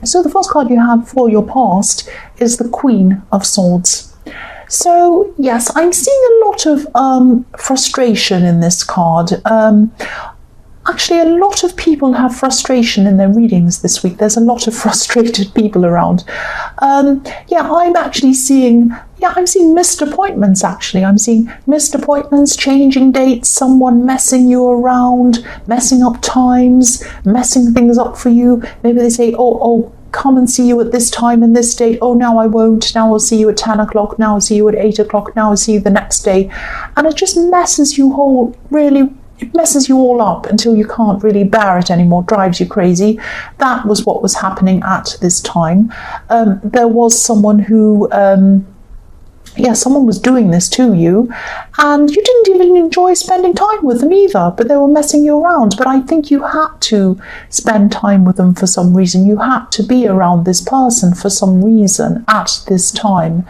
So the first card you have for your past is the Queen of Swords. So yes, I'm seeing a lot of frustration in this card. Actually, a lot of people have frustration in their readings this week. There's a lot of frustrated people around. I'm actually seeing, I'm seeing missed appointments, actually. I'm seeing missed appointments, changing dates, someone messing you around, messing up times, messing things up for you. Maybe they say, oh, come and see you at this time and this date. Oh, now I won't. Now I'll see you at 10 o'clock. Now I'll see you at 8 o'clock. Now I'll see you the next day. And it just messes you whole, really. It messes you all up until you can't really bear it anymore, drives you crazy. That was what was happening at this time. There was someone who, someone was doing this to you, and you didn't even enjoy spending time with them either, but they were messing you around. But I think you had to spend time with them for some reason. You had to be around this person for some reason at this time,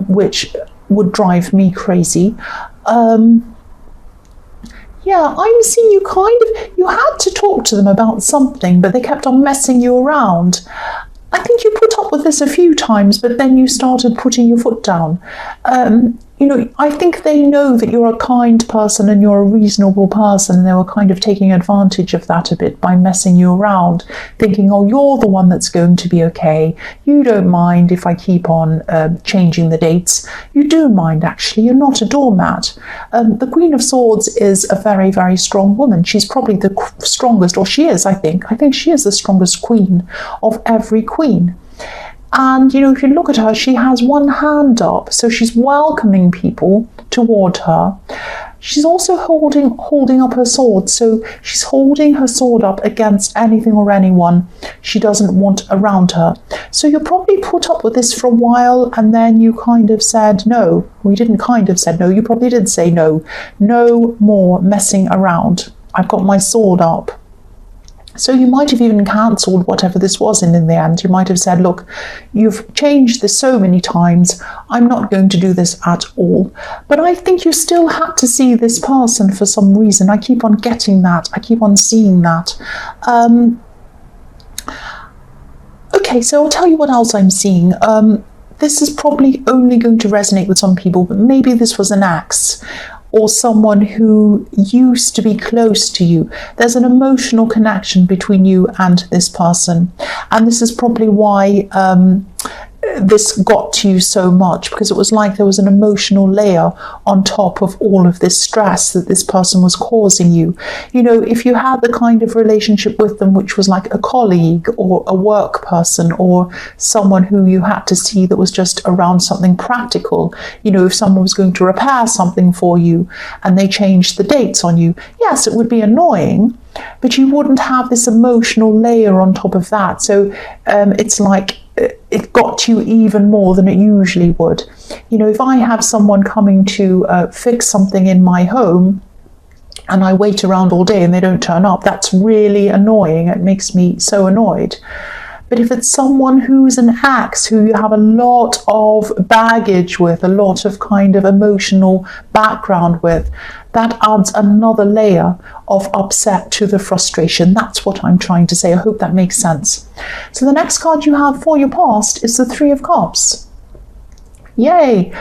which would drive me crazy. I'm seeing you had to talk to them about something, but they kept on messing you around. I think you put up with this a few times, but then you started putting your foot down. I think they know that you're a kind person and you're a reasonable person, and they were kind of taking advantage of that a bit by messing you around, thinking, oh, you're the one that's going to be okay. You don't mind if I keep on changing the dates. You do mind, actually. You're not a doormat. The Queen of Swords is a very, very strong woman. She's probably the strongest, or she is, I think. I think she is the strongest queen of every queen. And, if you look at her, she has one hand up, so she's welcoming people toward her. She's also holding up her sword, so she's holding her sword up against anything or anyone she doesn't want around her. So you probably put up with this for a while, and then you kind of said no. Well, you didn't kind of said no, you probably did say no. No more messing around. I've got my sword up. So you might have even cancelled whatever this was, and in the end you might have said, look, you've changed this so many times, I'm not going to do this at all. But I think you still had to see this person for some reason. I keep on getting that. I keep on seeing that. Okay, so I'll tell you what else I'm seeing. This is probably only going to resonate with some people, but maybe this was an ex, or someone who used to be close to you. There's an emotional connection between you and this person. And this is probably why this got to you so much, because it was like there was an emotional layer on top of all of this stress that this person was causing you. If you had the kind of relationship with them which was like a colleague or a work person or someone who you had to see that was just around something practical, if someone was going to repair something for you and they changed the dates on you, yes, it would be annoying, but you wouldn't have this emotional layer on top of that. So it's like it got you even more than it usually would. If I have someone coming to fix something in my home and I wait around all day and they don't turn up, that's really annoying. It makes me so annoyed. But if it's someone who's an ex, who you have a lot of baggage with, a lot of kind of emotional background with, that adds another layer of upset to the frustration. That's what I'm trying to say. I hope that makes sense. So the next card you have for your past is the Three of Cups. Yay!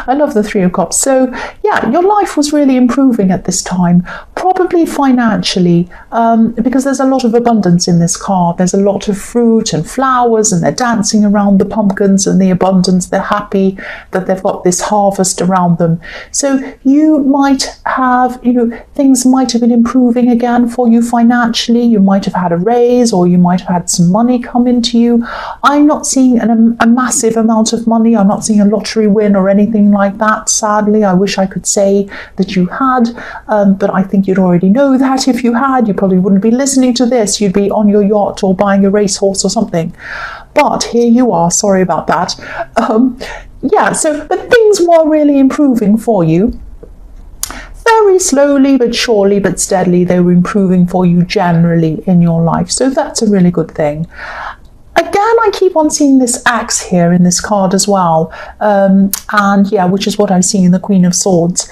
I love the Three of Cups. So yeah, your life was really improving at this time, probably financially, because there's a lot of abundance in this card. There's a lot of fruit and flowers, and they're dancing around the pumpkins and the abundance. They're happy that they've got this harvest around them. So you might have, things might have been improving again for you financially. You might have had a raise, or you might have had some money come into you. I'm not seeing a massive amount of money. I'm not seeing a lottery win or anything like that, sadly. I wish I could say that you had, but I think you'd already know that. If you had, you probably wouldn't be listening to this. You'd be on your yacht or buying a racehorse or something. But here you are. Sorry about that. But things were really improving for you. Very slowly but surely but steadily, they were improving for you generally in your life. So that's a really good thing. Again, I keep on seeing this axe here in this card as well. Which is what I'm seeing in the Queen of Swords.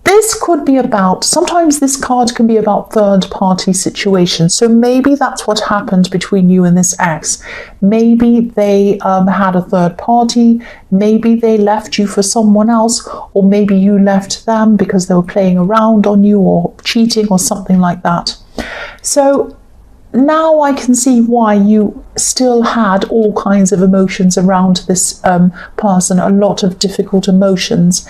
This could be about, sometimes this card can be about third-party situations. So maybe that's what happened between you and this ex. Maybe they had a third party, maybe they left you for someone else, or maybe you left them because they were playing around on you or cheating or something like that. So now I can see why you still had all kinds of emotions around this person, a lot of difficult emotions.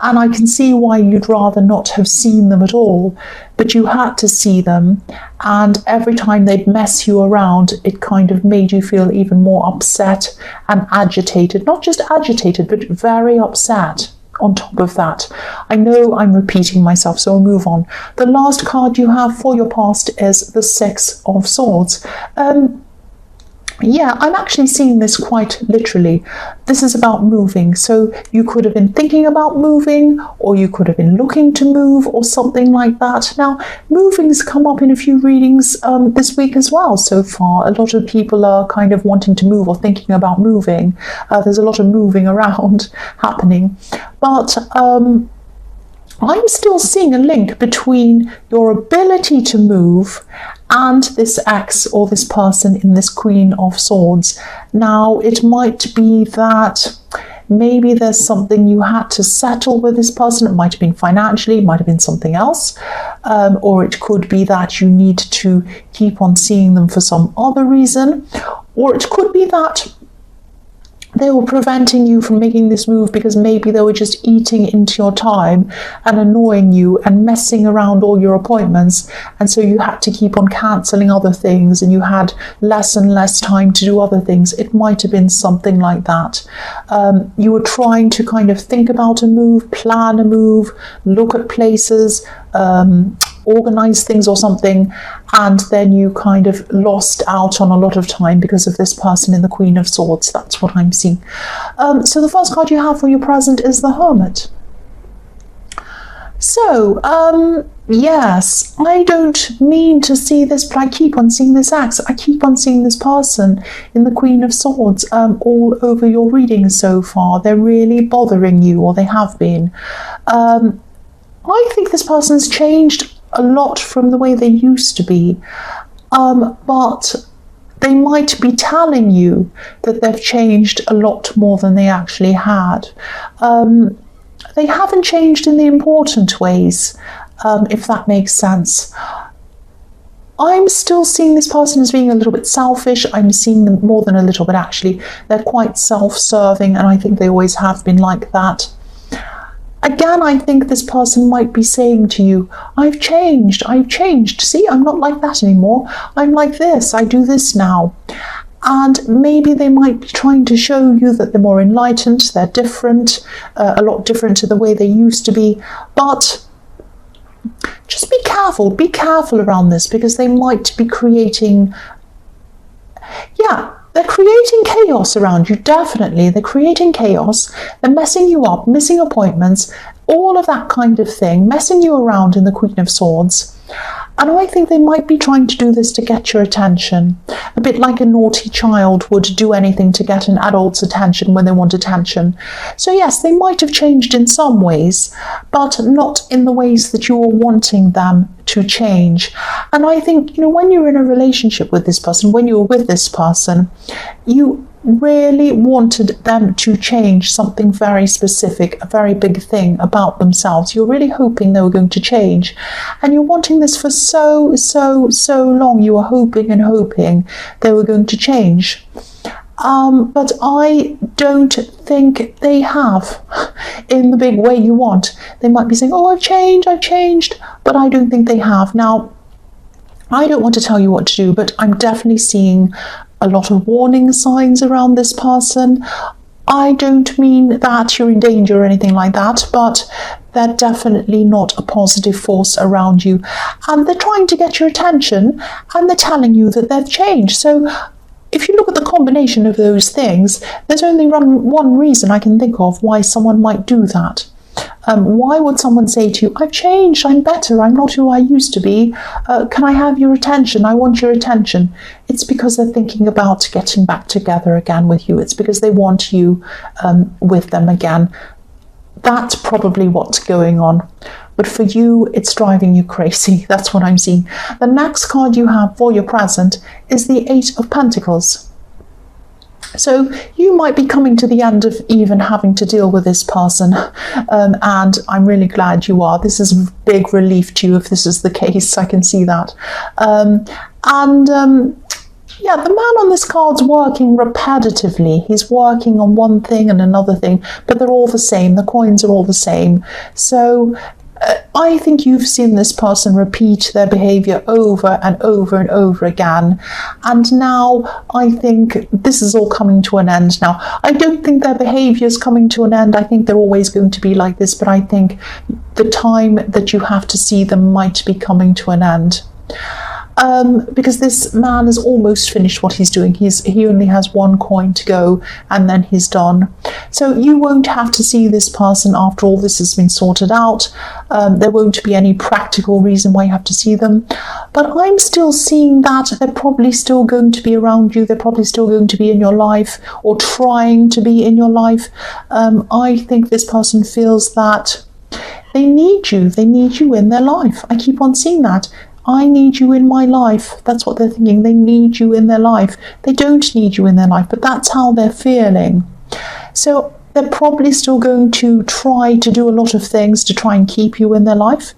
And I can see why you'd rather not have seen them at all, but you had to see them. And every time they'd mess you around, it kind of made you feel even more upset and agitated. Not just agitated, but very upset. On top of that, I know I'm repeating myself, so I'll move on. The last card you have for your past is the Six of Swords. Yeah, I'm actually seeing this quite literally. This is about moving. So you could have been thinking about moving, or you could have been looking to move, or something like that. Now, moving's come up in a few readings this week as well so far. A lot of people are kind of wanting to move or thinking about moving. There's a lot of moving around happening. But I'm still seeing a link between your ability to move and this ex or this person in this Queen of Swords. Now, it might be that maybe there's something you had to settle with this person. It might have been financially, it might have been something else. Or it could be that you need to keep on seeing them for some other reason. Or it could be that they were preventing you from making this move because maybe they were just eating into your time and annoying you and messing around all your appointments. And so you had to keep on cancelling other things and you had less and less time to do other things. It might have been something like that. You were trying to kind of think about a move, plan a move, look at places, organize things or something, and then you kind of lost out on a lot of time because of this person in the Queen of Swords. That's what I'm seeing. So the first card you have for your present is the Hermit. So, yes, I don't mean to see this, but I keep on seeing this ex. I keep on seeing this person in the Queen of Swords all over your readings so far. They're really bothering you, or they have been. I think this person's changed a lot from the way they used to be, but they might be telling you that they've changed a lot more than they actually had. They haven't changed in the important ways, if that makes sense. I'm still seeing this person as being a little bit selfish. I'm seeing them more than a little bit, actually. They're quite self-serving, and I think they always have been like that. Again, I think this person might be saying to you, I've changed. See, I'm not like that anymore. I'm like this, I do this now. And maybe they might be trying to show you that they're more enlightened, they're different, a lot different to the way they used to be. But just be careful around this, because they might be creating, they're creating chaos around you, definitely. They're creating chaos. They're messing you up, missing appointments, all of that kind of thing, messing you around in the Queen of Swords. And I think they might be trying to do this to get your attention, a bit like a naughty child would do anything to get an adult's attention when they want attention. So yes, they might have changed in some ways, but not in the ways that you were wanting them to change. And I think, when you're in a relationship with this person, when you were with this person, you really wanted them to change something very specific, a very big thing about themselves. You're really hoping they were going to change, and you're wanting this for so long. You were hoping and hoping they were going to change. But I don't think they have in the big way you want. They might be saying, I've changed, but I don't think they have. Now, I don't want to tell you what to do, but I'm definitely seeing a lot of warning signs around this person. I don't mean that you're in danger or anything like that, but they're definitely not a positive force around you. And they're trying to get your attention, and they're telling you that they've changed. So if you look at the combination of those things, there's only one reason I can think of why someone might do that. Why would someone say to you, I've changed, I'm better, I'm not who I used to be, can I have your attention, I want your attention? It's because they're thinking about getting back together again with you. It's because they want you with them again. That's probably what's going on. but for you, it's driving you crazy. That's what I'm seeing. The next card you have for your present is the Eight of Pentacles. So you might be coming to the end of even having to deal with this person, and I'm really glad you are. This is a big relief to you if this is the case. I can see that. Yeah, the man on this card's working repetitively. He's working on one thing and another thing, but they're all the same. The coins are all the same. So I think you've seen this person repeat their behavior over and over and over again. And now I think this is all coming to an end now. I don't think their behavior is coming to an end. I think they're always going to be like this, but I think the time that you have to see them might be coming to an end. Because this man has almost finished what he's doing. He only has one coin to go and then he's done. So you won't have to see this person after all this has been sorted out. There won't be any practical reason why you have to see them. But I'm still seeing that they're probably still going to be around you. They're probably still going to be in your life or trying to be in your life. I think this person feels that they need you. They need you in their life. I keep on seeing that. I need you in my life. That's what they're thinking. They need you in their life. They don't need you in their life, but that's how they're feeling. So they're probably still going to try to do a lot of things to try and keep you in their life.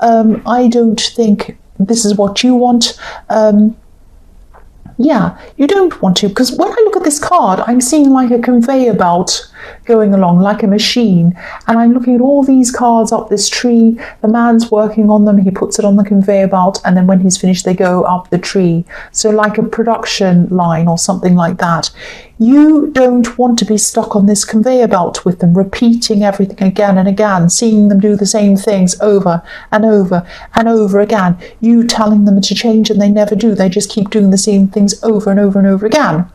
I don't think this is what you want. Yeah, you don't want to, because when I look at this card, I'm seeing like a conveyor belt going along, like a machine, and I'm looking at all these cards up this tree. The man's working on them, he puts it on the conveyor belt, and then when he's finished they go up the tree. So like a production line or something like that. You don't want to be stuck on this conveyor belt with them, repeating everything again and again, seeing them do the same things over and over and over again. You telling them to change and they never do. They just keep doing the same things over and over and over again.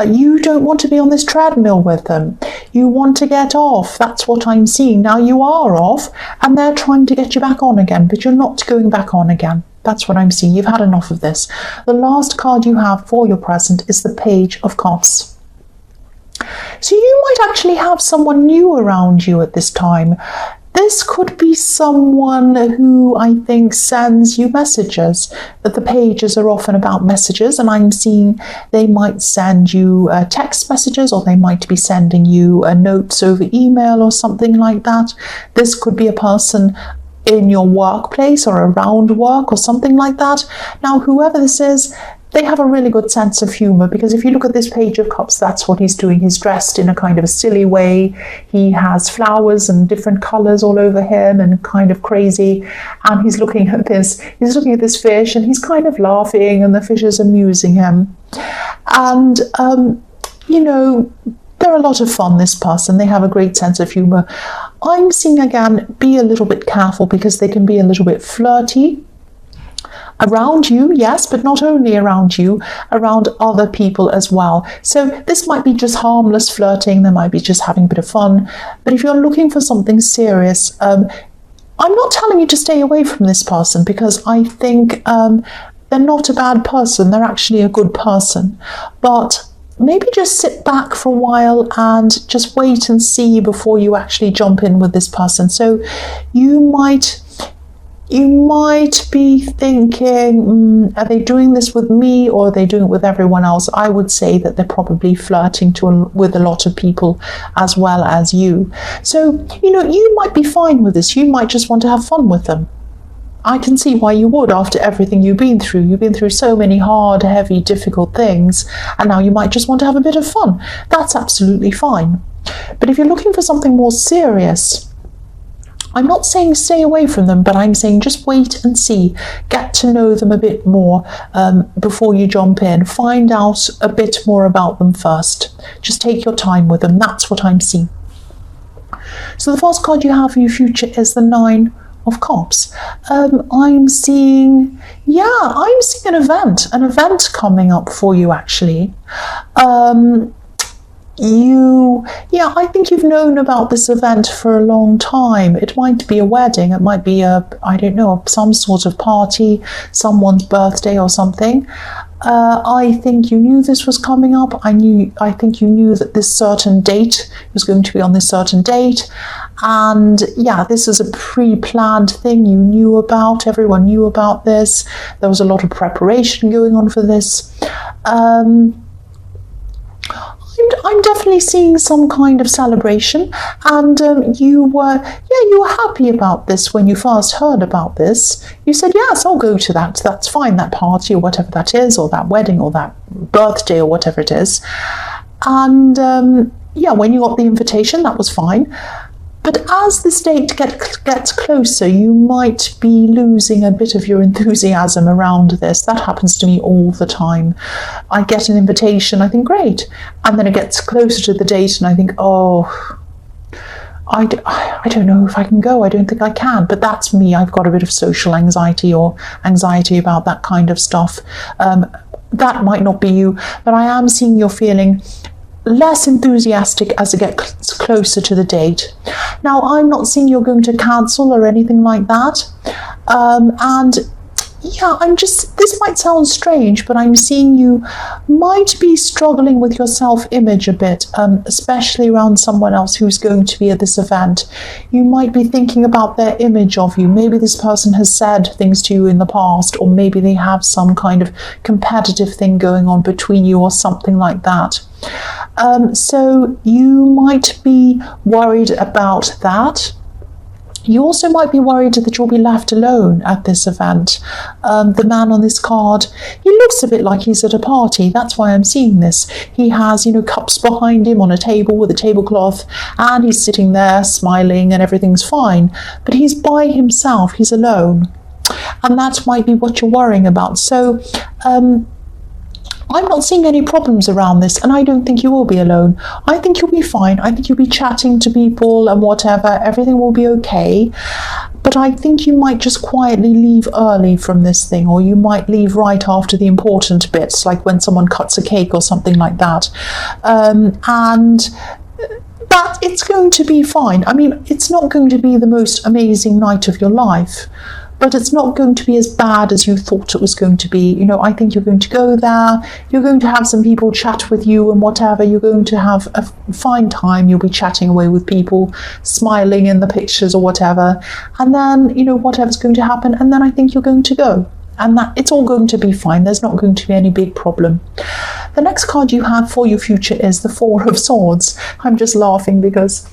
You don't want to be on this treadmill with them. You want to get off. That's what I'm seeing. Now you are off and they're trying to get you back on again, but you're not going back on again. That's what I'm seeing. You've had enough of this. The last card you have for your present is the Page of Cups. So you might actually have someone new around you at this time. This could be someone who I think sends you messages. That the pages are often about messages, and I'm seeing they might send you text messages, or they might be sending you notes over email or something like that. This could be a person in your workplace or around work or something like that. Now, whoever this is, they have a really good sense of humour, because if you look at this Page of Cups, that's what he's doing. He's dressed in a kind of a silly way. He has flowers and different colours all over him and kind of crazy. And he's looking at this fish and he's kind of laughing and the fish is amusing him. And, they're a lot of fun, this person. They have a great sense of humour. I'm seeing, again, be a little bit careful, because they can be a little bit flirty. Around you, yes, but not only around you, around other people as well. So this might be just harmless flirting. They might be just having a bit of fun. But if you're looking for something serious, I'm not telling you to stay away from this person, because I think they're not a bad person. They're actually a good person. But maybe just sit back for a while and just wait and see before you actually jump in with this person. So you might be thinking, are they doing this with me or are they doing it with everyone else? I would say that they're probably flirting with a lot of people as well as you. So, you might be fine with this. You might just want to have fun with them. I can see why you would, after everything you've been through. You've been through so many hard, heavy, difficult things, and now you might just want to have a bit of fun. That's absolutely fine. But if you're looking for something more serious, I'm not saying stay away from them, but I'm saying just wait and see. Get to know them a bit more before you jump in. Find out a bit more about them first. Just take your time with them. That's what I'm seeing. So the first card you have for your future is the Nine of Cups. I'm seeing an event coming up for you, actually. I think you've known about this event for a long time. It might be a wedding, it might be some sort of party, someone's birthday or something. I think you knew this was coming up. I think you knew that this certain date was going to be on this certain date. And yeah, this is a pre-planned thing you knew about. Everyone knew about this. There was a lot of preparation going on for this. I'm definitely seeing some kind of celebration, and you were happy about this when you first heard about this. You said, yes, I'll go to that. That's fine, that party or whatever that is, or that wedding or that birthday or whatever it is. And when you got the invitation, that was fine. But as this date gets closer, you might be losing a bit of your enthusiasm around this. That happens to me all the time. I get an invitation, I think, great. And then it gets closer to the date and I think, oh, I don't know if I can go. I don't think I can. But that's me. I've got a bit of social anxiety or anxiety about that kind of stuff. That might not be you, but I am seeing you're feeling less enthusiastic as it gets closer to the date. Now, I'm not seeing you're going to cancel or anything like that. This might sound strange, but I'm seeing you might be struggling with your self-image a bit, especially around someone else who's going to be at this event. You might be thinking about their image of you. Maybe this person has said things to you in the past, or maybe they have some kind of competitive thing going on between you or something like that. So you might be worried about that. You also might be worried that you'll be left alone at this event. The man on this card, he looks a bit like he's at a party. That's why I'm seeing this. He has, cups behind him on a table with a tablecloth, and he's sitting there smiling and everything's fine. But he's by himself. He's alone. And that might be what you're worrying about. So, I'm not seeing any problems around this, and I don't think you will be alone. I think you'll be fine. I think you'll be chatting to people and whatever. Everything will be okay. But I think you might just quietly leave early from this thing, or you might leave right after the important bits, like when someone cuts a cake or something like that. And that it's going to be fine. I mean, it's not going to be the most amazing night of your life, but it's not going to be as bad as you thought it was going to be. I think you're going to go there, you're going to have some people chat with you and whatever, you're going to have a fine time, you'll be chatting away with people, smiling in the pictures or whatever, and then, whatever's going to happen, and then I think you're going to go. And that it's all going to be fine. There's not going to be any big problem. The next card you have for your future is the Four of Swords. I'm just laughing because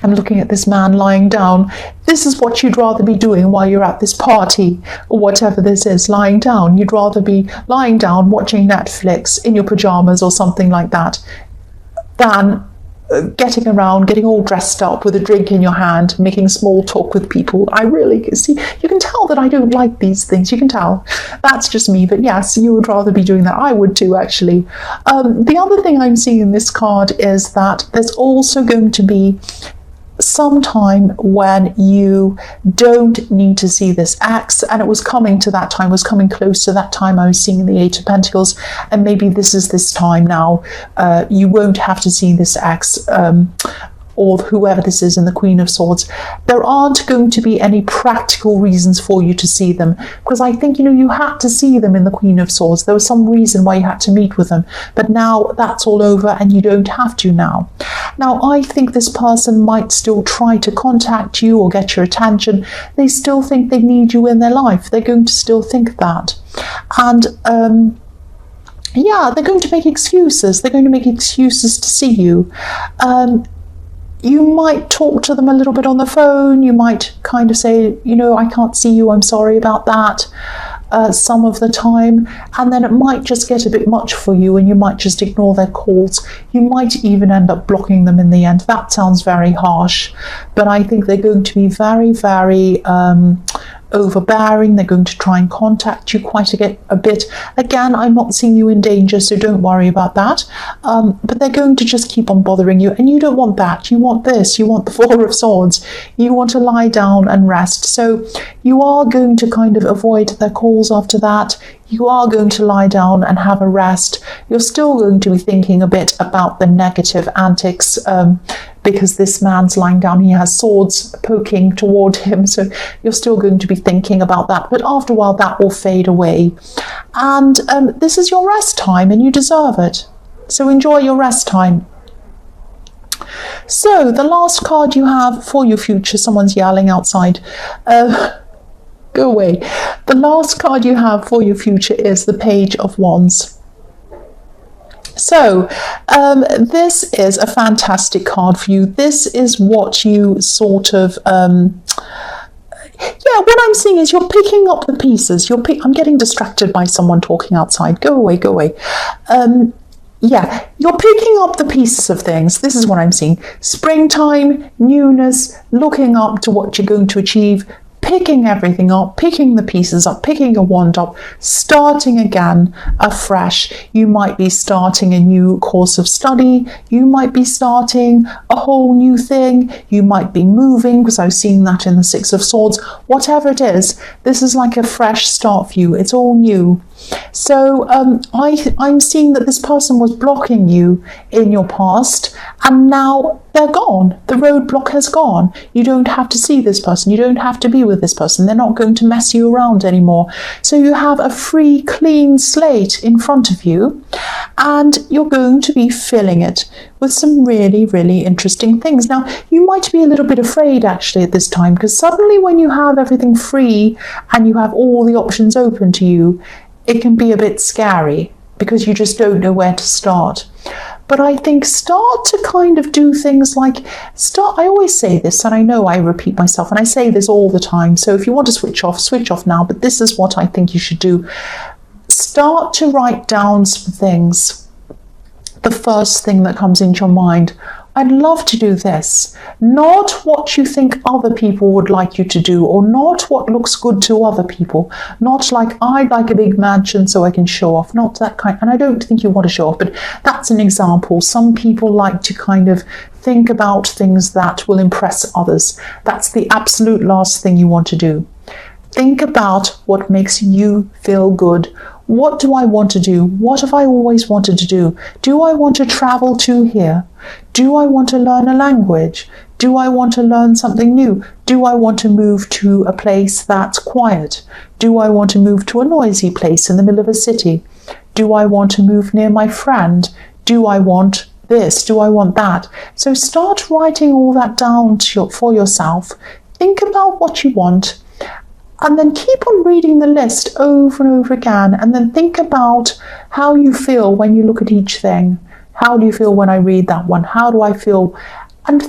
I'm looking at this man lying down. This is what you'd rather be doing while you're at this party, or whatever this is, lying down. You'd rather be lying down watching Netflix in your pajamas or something like that than getting around, getting all dressed up with a drink in your hand, making small talk with people. I really see, you can tell that I don't like these things. You can tell. That's just me. But yes, you would rather be doing that. I would too, actually. The other thing I'm seeing in this card is that there's also going to be some time when you don't need to see this ex, and it was coming to that time, was coming close to that time I was seeing the Eight of Pentacles, and maybe this is this time now. You won't have to see this ex or whoever this is in the Queen of Swords. There aren't going to be any practical reasons for you to see them, because I think, you had to see them in the Queen of Swords. There was some reason why you had to meet with them, but now that's all over and you don't have to now. Now, I think this person might still try to contact you or get your attention. They still think they need you in their life. They're going to still think that. And they're going to make excuses. They're going to make excuses to see you. You might talk to them a little bit on the phone. You might kind of say, I can't see you, I'm sorry about that, some of the time. And then it might just get a bit much for you and you might just ignore their calls. You might even end up blocking them in the end. That sounds very harsh, but I think they're going to be very, very overbearing. They're going to try and contact you quite a bit. Again, I'm not seeing you in danger, so don't worry about that. But they're going to just keep on bothering you, and you don't want that. You want this. You want the Four of Swords. You want to lie down and rest. So you are going to kind of avoid their calls after that. You are going to lie down and have a rest. You're still going to be thinking a bit about the negative antics, because this man's lying down, he has swords poking toward him, so you're still going to be thinking about that. But after a while, that will fade away. And this is your rest time, and you deserve it. So enjoy your rest time. So the last card you have for your future, someone's yelling outside. Go away. The last card you have for your future is the Page of Wands. So this is a fantastic card for you. This is what you sort of what I'm seeing is you're picking up the pieces. I'm getting distracted by someone talking outside. Go away, go away. You're picking up the pieces of things. This is what I'm seeing. Springtime, newness, looking up to what you're going to achieve, picking everything up, picking the pieces up, picking a wand up, starting again afresh. You might be starting a new course of study. You might be starting a whole new thing. You might be moving, because I was seeing that in the Six of Swords. Whatever it is, this is like a fresh start for you. It's all new. So I'm seeing that this person was blocking you in your past, and now they're gone. The roadblock has gone. You don't have to see this person. You don't have to be with this person. They're not going to mess you around anymore. So you have a free, clean slate in front of you, and you're going to be filling it with some really, really interesting things. Now, you might be a little bit afraid actually at this time, because suddenly when you have everything free and you have all the options open to you, it can be a bit scary because you just don't know where to start. But I think start to kind of do things like I always say this, and I know I repeat myself, and I say this all the time. So if you want to switch off now, but this is what I think you should do. Start to write down some things. The first thing that comes into your mind. I'd love to do this. Not what you think other people would like you to do, or not what looks good to other people. Not like, I'd like a big mansion so I can show off. Not that kind. And I don't think you want to show off, but that's an example. Some people like to kind of think about things that will impress others. That's the absolute last thing you want to do. Think about what makes you feel good. What do I want to do? What have I always wanted to do? Do I want to travel to here? Do I want to learn a language? Do I want to learn something new? Do I want to move to a place that's quiet? Do I want to move to a noisy place in the middle of a city? Do I want to move near my friend? Do I want this? Do I want that? So start writing all that down for yourself. Think about what you want. And then keep on reading the list over and over again, and then think about how you feel when you look at each thing. How do you feel when I read that one? How do I feel? And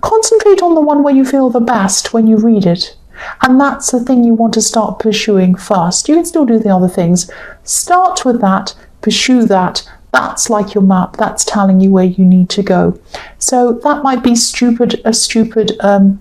concentrate on the one where you feel the best when you read it. And that's the thing you want to start pursuing first. You can still do the other things. Start with that, pursue that. That's like your map. That's telling you where you need to go. So that might be a stupid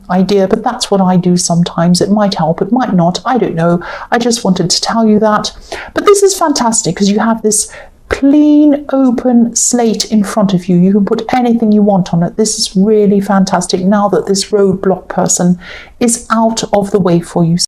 idea, but that's what I do sometimes. It might help, it might not. I don't know. I just wanted to tell you that. But this is fantastic because you have this clean, open slate in front of you. You can put anything you want on it. This is really fantastic now that this roadblock person is out of the way for you.